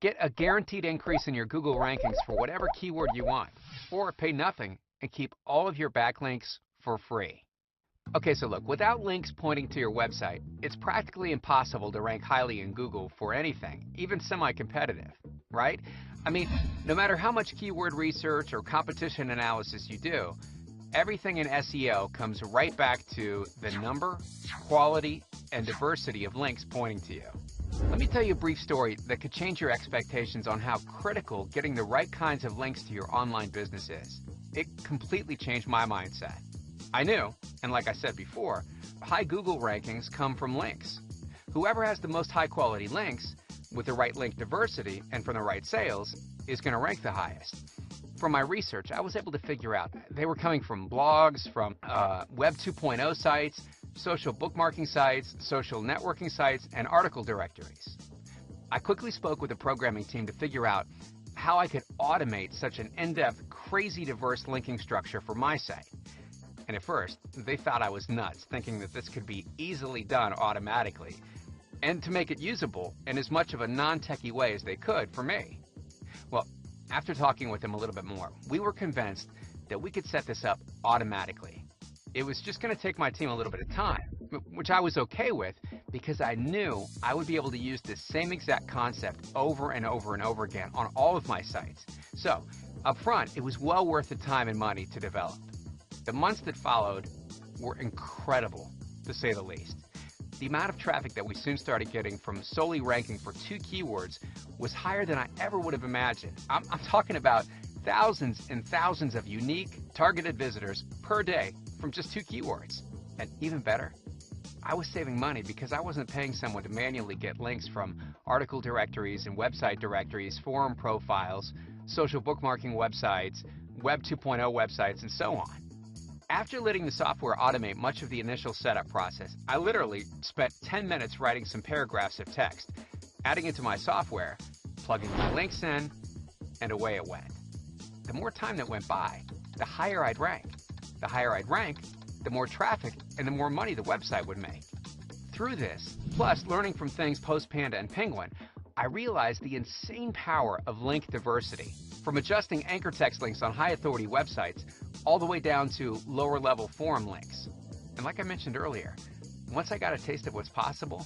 Get a guaranteed increase in your Google rankings for whatever keyword you want, or pay nothing and keep all of your backlinks for free. Okay, so look, without links pointing to your website, it's practically impossible to rank highly in Google for anything, even semi-competitive, right? I mean, no matter how much keyword research or competition analysis you do, everything in SEO comes right back to the number, quality, and diversity of links pointing to you. Let me tell you a brief story that could change your expectations on how critical getting the right kinds of links to your online business is. It completely changed my mindset. I knew, and like I said before, high Google rankings come from links. Whoever has the most high quality links with the right link diversity and from the right sales is going to rank the highest. From my research, I was able to figure out they were coming from blogs, from Web 2.0 sites, social bookmarking sites, social networking sites, and article directories. I quickly spoke with the programming team to figure out how I could automate such an in-depth, crazy diverse linking structure for my site. And at first, they thought I was nuts, thinking that this could be easily done automatically, and to make it usable in as much of a non-techie way as they could for me. Well, after talking with them a little bit more, we were convinced that we could set this up automatically. It was just going to take my team a little bit of time, which I was okay with because I knew I would be able to use this same exact concept over and over and over again on all of my sites. So, up front, it was well worth the time and money to develop. The months that followed were incredible, to say the least. The amount of traffic that we soon started getting from solely ranking for 2 keywords was higher than I ever would have imagined. I'm talking about thousands and thousands of unique, targeted visitors per day from just 2 keywords. And even better, I was saving money because I wasn't paying someone to manually get links from article directories and website directories, forum profiles, social bookmarking websites, Web 2.0 websites, and so on. After letting the software automate much of the initial setup process, I literally spent 10 minutes writing some paragraphs of text, adding it to my software, plugging my links in, and away it went. The more time that went by, the higher I'd rank. The higher I'd rank, the more traffic and the more money the website would make. Through this, plus learning from things post-Panda and Penguin, I realized the insane power of link diversity, from adjusting anchor text links on high authority websites all the way down to lower level forum links. And like I mentioned earlier, once I got a taste of what's possible,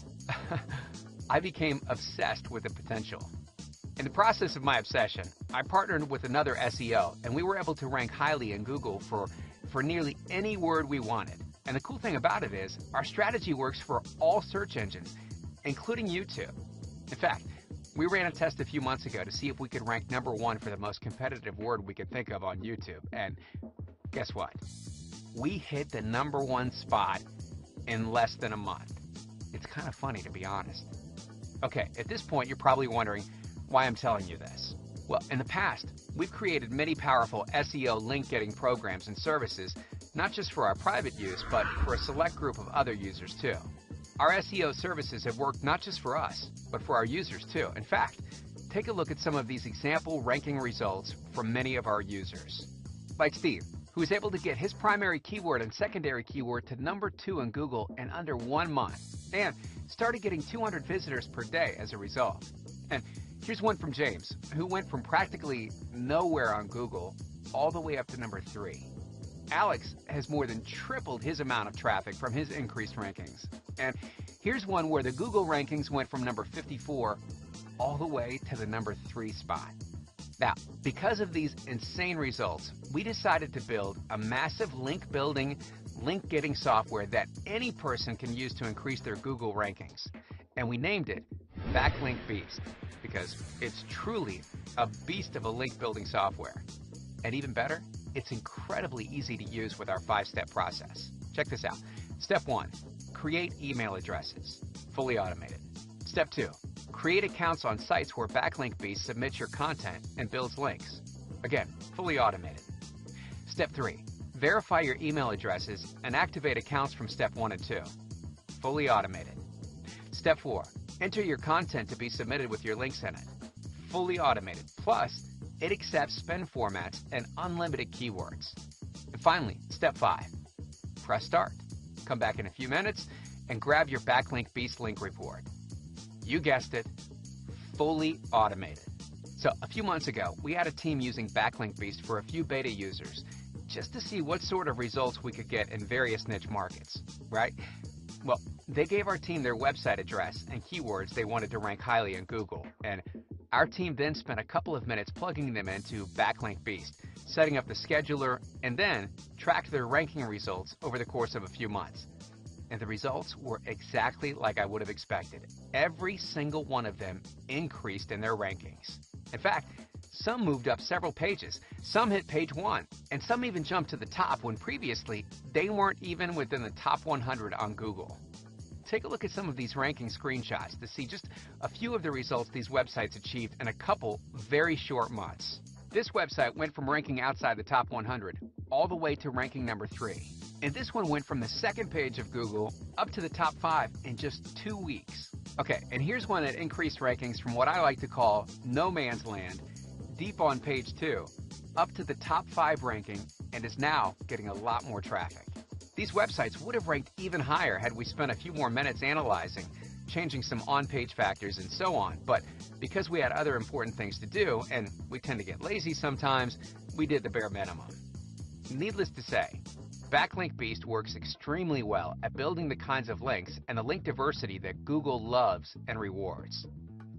I became obsessed with the potential. In the process of my obsession, I partnered with another SEO, and we were able to rank highly in Google for nearly any word we wanted. And the cool thing about it is, our strategy works for all search engines, including YouTube. In fact, we ran a test a few months ago to see if we could rank #1 for the most competitive word we could think of on YouTube. And guess what? We hit the #1 spot in less than a month. It's kind of funny, to be honest. Okay, at this point, you're probably wondering why I'm telling you this. Well, in the past, we've created many powerful SEO link-getting programs and services, not just for our private use, but for a select group of other users too. Our SEO services have worked not just for us, but for our users too. In fact, take a look at some of these example ranking results from many of our users. Like Steve, who was able to get his primary keyword and secondary keyword to #2 in Google in under 1 month, and started getting 200 visitors per day as a result. And here's one from James, who went from practically nowhere on Google all the way up to #3. Alex has more than tripled his amount of traffic from his increased rankings. And here's one where the Google rankings went from #54 all the way to the #3 spot. Now, because of these insane results, we decided to build a massive link building, link getting software that any person can use to increase their Google rankings. And we named it Backlink Beast, because it's truly a beast of a link building software. And even better, it's incredibly easy to use with our 5-step process. Check this out. Step 1, create email addresses, fully automated. Step 2, create accounts on sites where Backlink Beast submits your content and builds links. Again, fully automated. Step 3, verify your email addresses and activate accounts from step 1 and 2. Fully automated. Step 4, enter your content to be submitted with your links in it. Fully automated. Plus, it accepts spend formats and unlimited keywords. And finally, step 5, press start. Come back in a few minutes and grab your Backlink Beast link report. You guessed it, fully automated. So a few months ago, we had a team using Backlink Beast for a few beta users just to see what sort of results we could get in various niche markets, right? Well, they gave our team their website address and keywords they wanted to rank highly in Google, and our team then spent a couple of minutes plugging them into Backlink Beast, setting up the scheduler, and then tracked their ranking results over the course of a few months. And the results were exactly like I would have expected. Every single one of them increased in their rankings. In fact, some moved up several pages, some hit page 1, and some even jumped to the top when previously they weren't even within the top 100 on Google. Take a look at some of these ranking screenshots to see just a few of the results these websites achieved in a couple very short months. This website went from ranking outside the top 100 all the way to ranking number 3. And this one went from the second page of Google up to the top 5 in just 2 weeks. Okay, and here's one that increased rankings from what I like to call no man's land, deep on page 2, up to the top 5 ranking, and is now getting a lot more traffic. These websites would have ranked even higher had we spent a few more minutes analyzing, changing some on-page factors and so on, but because we had other important things to do, and we tend to get lazy sometimes, we did the bare minimum. Needless to say, Backlink Beast works extremely well at building the kinds of links and the link diversity that Google loves and rewards.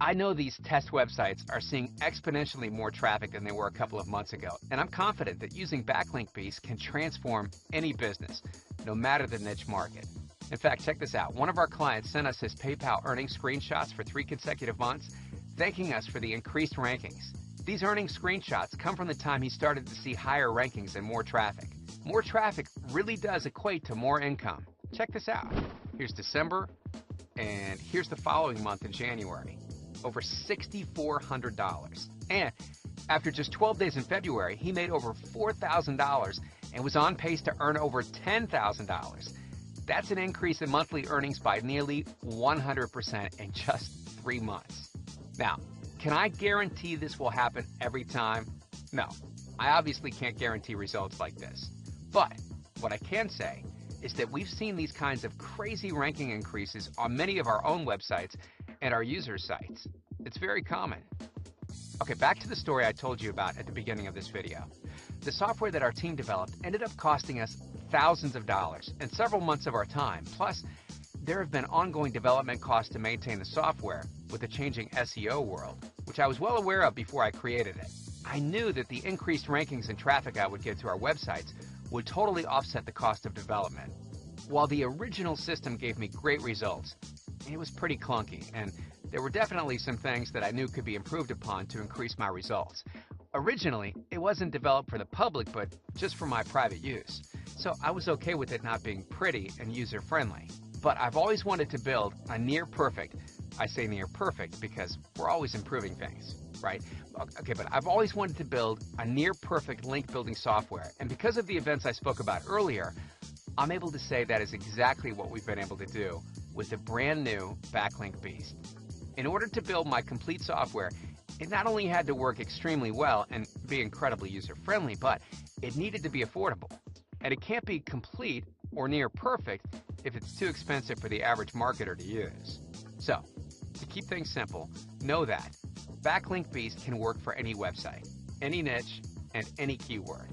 I know these test websites are seeing exponentially more traffic than they were a couple of months ago, and I'm confident that using Backlink Beast can transform any business, no matter the niche market. In fact, check this out. One of our clients sent us his PayPal earnings screenshots for 3 consecutive months, thanking us for the increased rankings. These earnings screenshots come from the time he started to see higher rankings and more traffic. More traffic really does equate to more income. Check this out. Here's December, and here's the following month in January. Over $6,400. And after just 12 days in February, he made over $4,000 and was on pace to earn over $10,000. That's an increase in monthly earnings by nearly 100% in just 3 months. Now, can I guarantee this will happen every time? No, I obviously can't guarantee results like this. But what I can say is that we've seen these kinds of crazy ranking increases on many of our own websites and our users' sites. It's very common. Okay, back to the story I told you about at the beginning of this video. The software that our team developed ended up costing us thousands of dollars and several months of our time. Plus, there have been ongoing development costs to maintain the software with the changing SEO world, which I was well aware of before I created it. I knew that the increased rankings and traffic I would get to our websites would totally offset the cost of development. While the original system gave me great results, it was pretty clunky, and there were definitely some things that I knew could be improved upon to increase my results. Originally, it wasn't developed for the public, but just for my private use. So I was okay with it not being pretty and user-friendly. But I've always wanted to build a near-perfect, I say near-perfect because we're always improving things, right? Okay, but I've always wanted to build a near-perfect link-building software, and because of the events I spoke about earlier, I'm able to say that is exactly what we've been able to do with the brand new Backlink Beast. In order to build my complete software, it not only had to work extremely well and be incredibly user-friendly, but it needed to be affordable. And it can't be complete or near perfect if it's too expensive for the average marketer to use. So, to keep things simple, know that Backlink Beast can work for any website, any niche, and any keyword.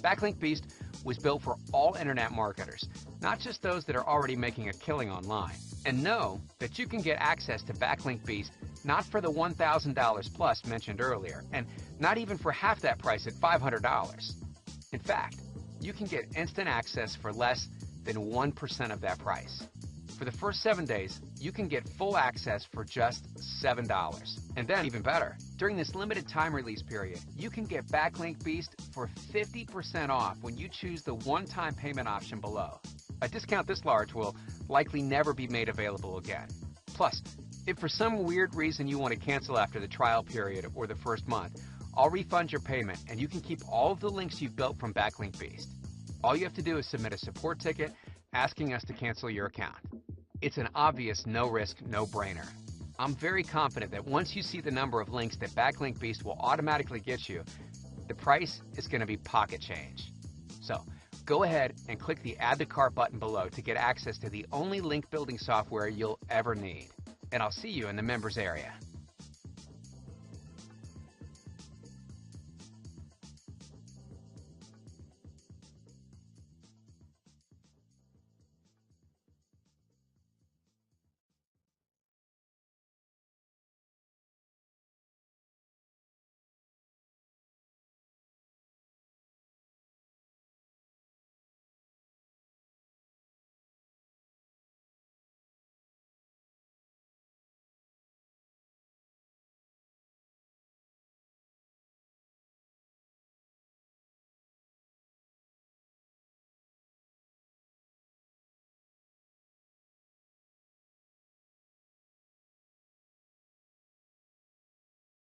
Backlink Beast was built for all internet marketers, not just those that are already making a killing online. And know that you can get access to Backlink Beast not for the $1,000 plus mentioned earlier, and not even for half that price at $500. In fact, you can get instant access for less than 1% of that price. For the first 7 days, you can get full access for just $7. And then, even better, during this limited time release period, you can get Backlink Beast for 50% off when you choose the one-time payment option below. A discount this large will likely never be made available again. Plus, if for some weird reason you want to cancel after the trial period or the first month, I'll refund your payment and you can keep all of the links you've built from Backlink Beast. All you have to do is submit a support ticket asking us to cancel your account. It's an obvious no-risk, no-brainer. I'm very confident that once you see the number of links that Backlink Beast will automatically get you, the price is going to be pocket change. So, go ahead and click the Add to Cart button below to get access to the only link building software you'll ever need. And I'll see you in the members area.